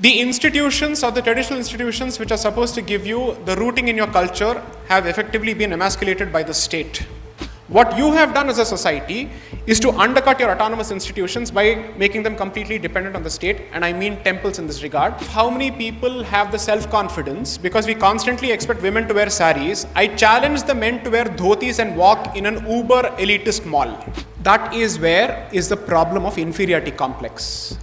The institutions or the traditional institutions which are supposed to give you the rooting in your culture have effectively been emasculated by the state. What you have done as a society is to undercut your autonomous institutions by making them completely dependent on the state, and I mean temples in this regard. How many people have the self-confidence? Because we constantly expect women to wear saris, I challenge the men to wear dhotis and walk in an uber elitist mall. That is where is the problem of inferiority complex.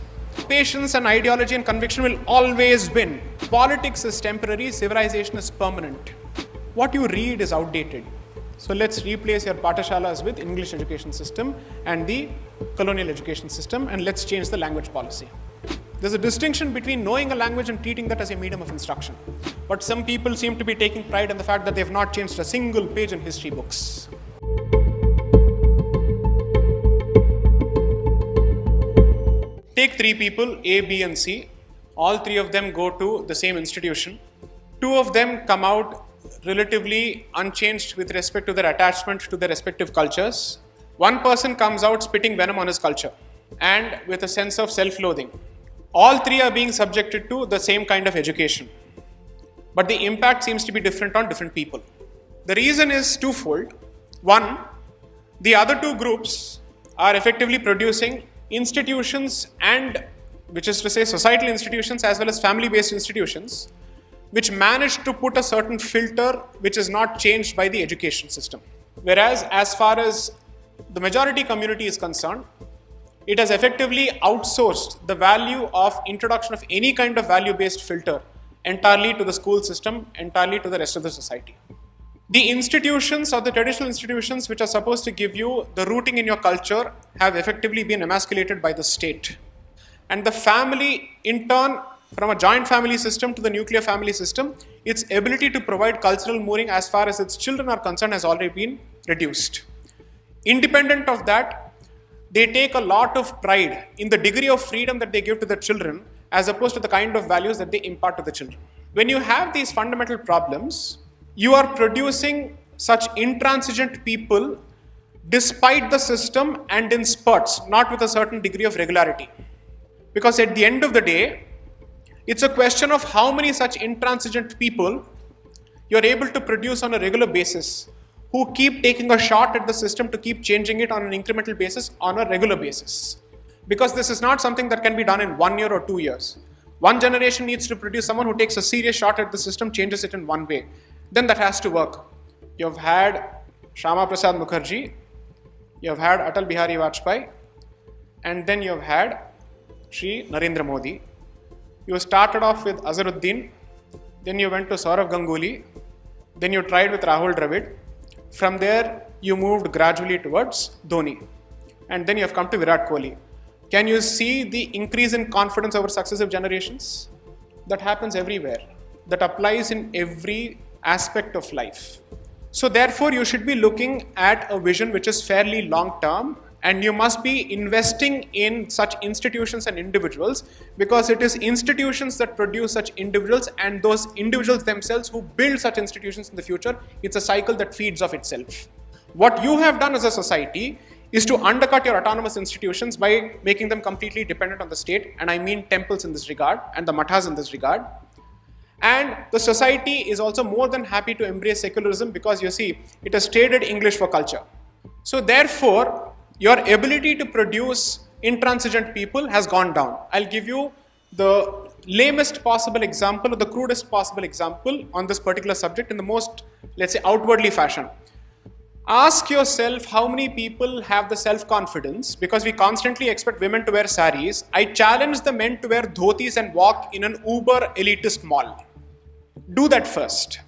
Patience and ideology and conviction will always win. Politics is temporary, civilization is permanent. What you read is outdated. So let's replace your patashalas with English education system and the colonial education system, and let's change the language policy. There's a distinction between knowing a language and treating that as a medium of instruction. But some people seem to be taking pride in the fact that they have not changed a single page in history books. Take three people, A, B, and C. All three of them go to the same institution. Two of them come out relatively unchanged with respect to their attachment to their respective cultures. One person comes out spitting venom on his culture and with a sense of self-loathing. All three are being subjected to the same kind of education, but the impact seems to be different on different people. The reason is twofold. One, the other two groups are effectively producing institutions, and which is to say societal institutions as well as family-based institutions, which manage to put a certain filter which is not changed by the education system. Whereas as far as the majority community is concerned, it has effectively outsourced the value of introduction of any kind of value-based filter entirely to the school system, entirely to the rest of the society. The institutions or the traditional institutions which are supposed to give you the rooting in your culture have effectively been emasculated by the state. And the family, in turn, from a joint family system to the nuclear family system, its ability to provide cultural mooring as far as its children are concerned has already been reduced. Independent of that, they take a lot of pride in the degree of freedom that they give to their children as opposed to the kind of values that they impart to the children. When you have these fundamental problems, you are producing such intransigent people despite the system and in spurts, not with a certain degree of regularity. Because at the end of the day, it's a question of how many such intransigent people you're able to produce on a regular basis who keep taking a shot at the system to keep changing it on an incremental basis on a regular basis. Because this is not something that can be done in 1 year or 2 years. One generation needs to produce someone who takes a serious shot at the system, changes it in one way. Then that has to work. You've had Shyama Prasad Mukherjee, you've had Atal Bihari Vajpayee, and then you've had Shri Narendra Modi. You started off with Azharuddin, then you went to Saurav Ganguly, then you tried with Rahul Dravid. From there, you moved gradually towards Dhoni, and then you have come to Virat Kohli. Can you see the increase in confidence over successive generations? That happens everywhere. That applies in every aspect of life. So therefore, you should be looking at a vision which is fairly long-term, and you must be investing in such institutions and individuals, because it is institutions that produce such individuals and those individuals themselves who build such institutions in the future. It's a cycle that feeds off itself. What you have done as a society is to undercut your autonomous institutions by making them completely dependent on the state, and I mean temples in this regard and the mathas in this regard. And the society is also more than happy to embrace secularism because you see, it has traded English for culture. So therefore, your ability to produce intransigent people has gone down. I'll give you the lamest possible example or the crudest possible example on this particular subject in the most, let's say, outwardly fashion. Ask yourself how many people have the self-confidence, because we constantly expect women to wear saris. I challenge the men to wear dhotis and walk in an uber elitist mall. Do that first.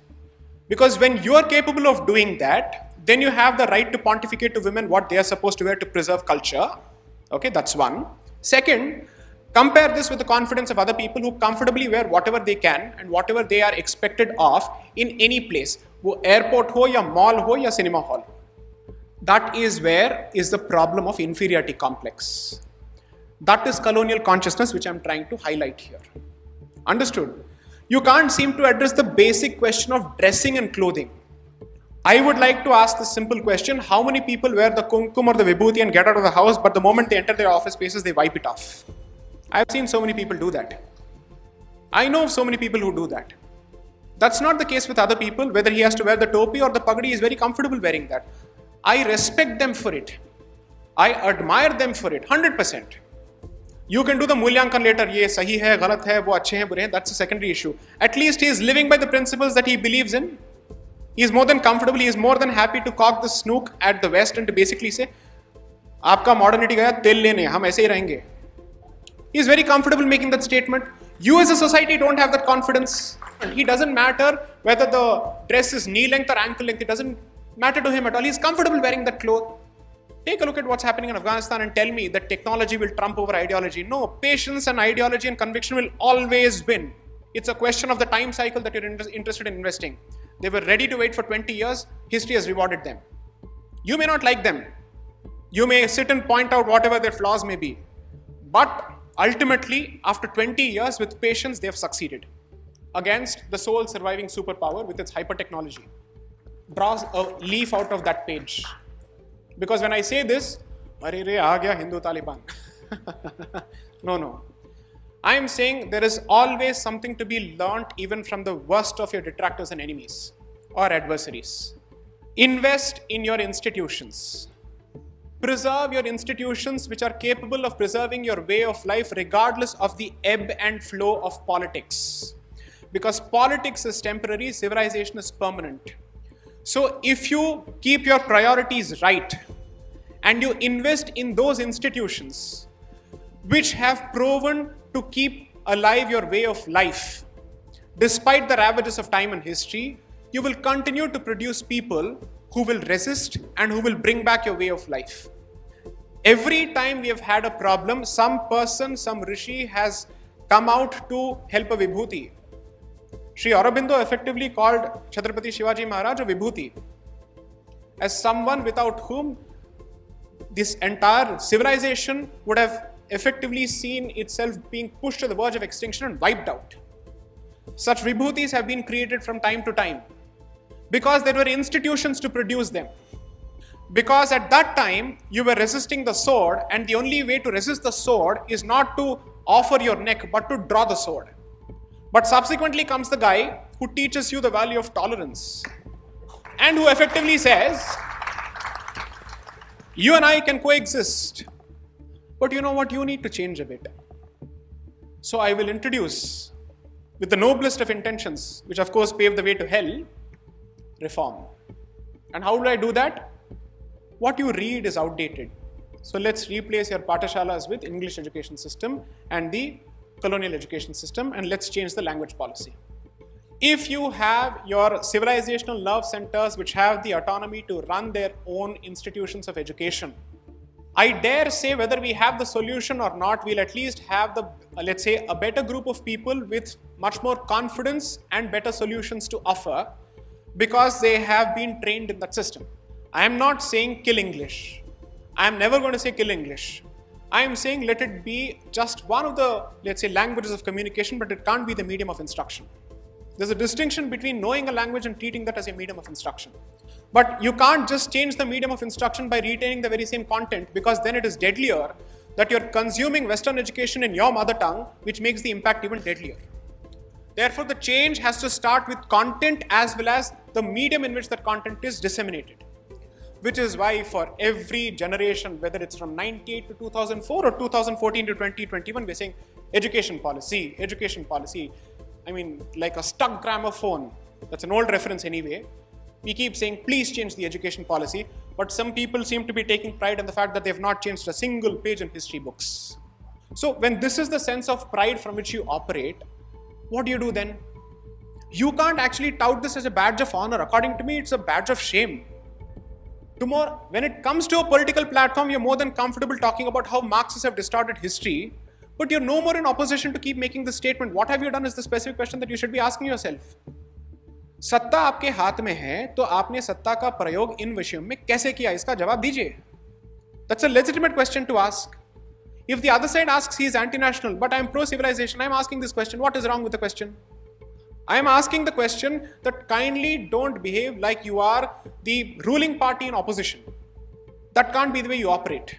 Because when you are capable of doing that, then you have the right to pontificate to women what they are supposed to wear to preserve culture. Okay, that's one. Second, compare this with the confidence of other people who comfortably wear whatever they can and whatever they are expected of in any place. वो airport हो या mall हो या cinema hall. That is where is the problem of inferiority complex. That is colonial consciousness which I am trying to highlight here. Understood? You can't seem to address the basic question of dressing and clothing. I would like to ask this simple question: how many people wear the kumkum or the vibhuti and get out of the house, but the moment they enter their office spaces, they wipe it off? I've seen so many people do that. I know of so many people who do that. That's not the case with other people. Whether he has to wear the topi or the pagadi, he is very comfortable wearing that. I respect them for it. I admire them for it, 100%. You can do the mulyankan later, ye sahi hai, galat hai, wo achhe hain, bure hain, that's a secondary issue. At least he is living by the principles that he believes in. He is more than comfortable, he is more than happy to cock the snook at the West and to basically say, aapka modernity gaya, tel lene, hum aise hi rahenge. He is very comfortable making that statement. You as a society don't have that confidence. He doesn't matter whether the dress is knee length or ankle length, it doesn't matter to him at all. He is comfortable wearing that cloth. Take a look at what's happening in Afghanistan and tell me that technology will trump over ideology. No, patience and ideology and conviction will always win. It's a question of the time cycle that you're interested in investing. They were ready to wait for 20 years. History has rewarded them. You may not like them. You may sit and point out whatever their flaws may be. But ultimately, after 20 years with patience, they have succeeded against the sole surviving superpower with its hyper technology. Draws a leaf out of that page. Because when I say this, Arey re, aa gaya Hindu Taliban. No. I am saying there is always something to be learnt even from the worst of your detractors and enemies or adversaries. Invest in your institutions. Preserve your institutions which are capable of preserving your way of life regardless of the ebb and flow of politics. Because politics is temporary, civilization is permanent. So if you keep your priorities right and you invest in those institutions which have proven to keep alive your way of life, despite the ravages of time and history, you will continue to produce people who will resist and who will bring back your way of life. Every time we have had a problem, some person, some rishi has come out to help a vibhuti. Sri Aurobindo effectively called Chhatrapati Shivaji Maharaj a vibhuti, as someone without whom this entire civilization would have effectively seen itself being pushed to the verge of extinction and wiped out. Such vibhutis have been created from time to time because there were institutions to produce them. Because at that time you were resisting the sword, and the only way to resist the sword is not to offer your neck but to draw the sword. But subsequently comes the guy who teaches you the value of tolerance and who effectively says, you and I can coexist, but you know what, you need to change a bit. So I will introduce, with the noblest of intentions, which of course pave the way to hell, reform. And how do I do that? What you read is outdated. So let's replace your patashalas with English education system and the colonial education system, and let's change the language policy. If you have your civilizational nerve centers which have the autonomy to run their own institutions of education, I dare say whether we have the solution or not, we'll at least have the, let's say, a better group of people with much more confidence and better solutions to offer because they have been trained in that system. I am not saying kill English. I am never going to say kill English. I am saying let it be just one of the, let's say, languages of communication, but it can't be the medium of instruction. There's a distinction between knowing a language and treating that as a medium of instruction. But you can't just change the medium of instruction by retaining the very same content, because then it is deadlier that you're consuming Western education in your mother tongue, which makes the impact even deadlier. Therefore, the change has to start with content as well as the medium in which that content is disseminated. Which is why for every generation, whether it's from 98 to 2004 or 2014 to 2021, we're saying education policy, education policy. I mean, like a stuck gramophone. That's an old reference anyway. We keep saying, please change the education policy. But some people seem to be taking pride in the fact that they've not changed a single page in history books. So when this is the sense of pride from which you operate, what do you do then? You can't actually tout this as a badge of honor. According to me, it's a badge of shame. Tomorrow, when it comes to a political platform, you're more than comfortable talking about how Marxists have distorted history, but you're no more in opposition to keep making this statement. What have you done is the specific question that you should be asking yourself. सत्ता आपके हाथ में है, तो आपने सत्ता का प्रयोग इन विषयों में कैसे किया? इसका जवाब दीजिए. That's a legitimate question to ask. If the other side asks he is anti-national, but I am pro-civilization, I am asking this question. What is wrong with the question? I am asking the question that kindly don't behave like you are the ruling party in opposition. That can't be the way you operate.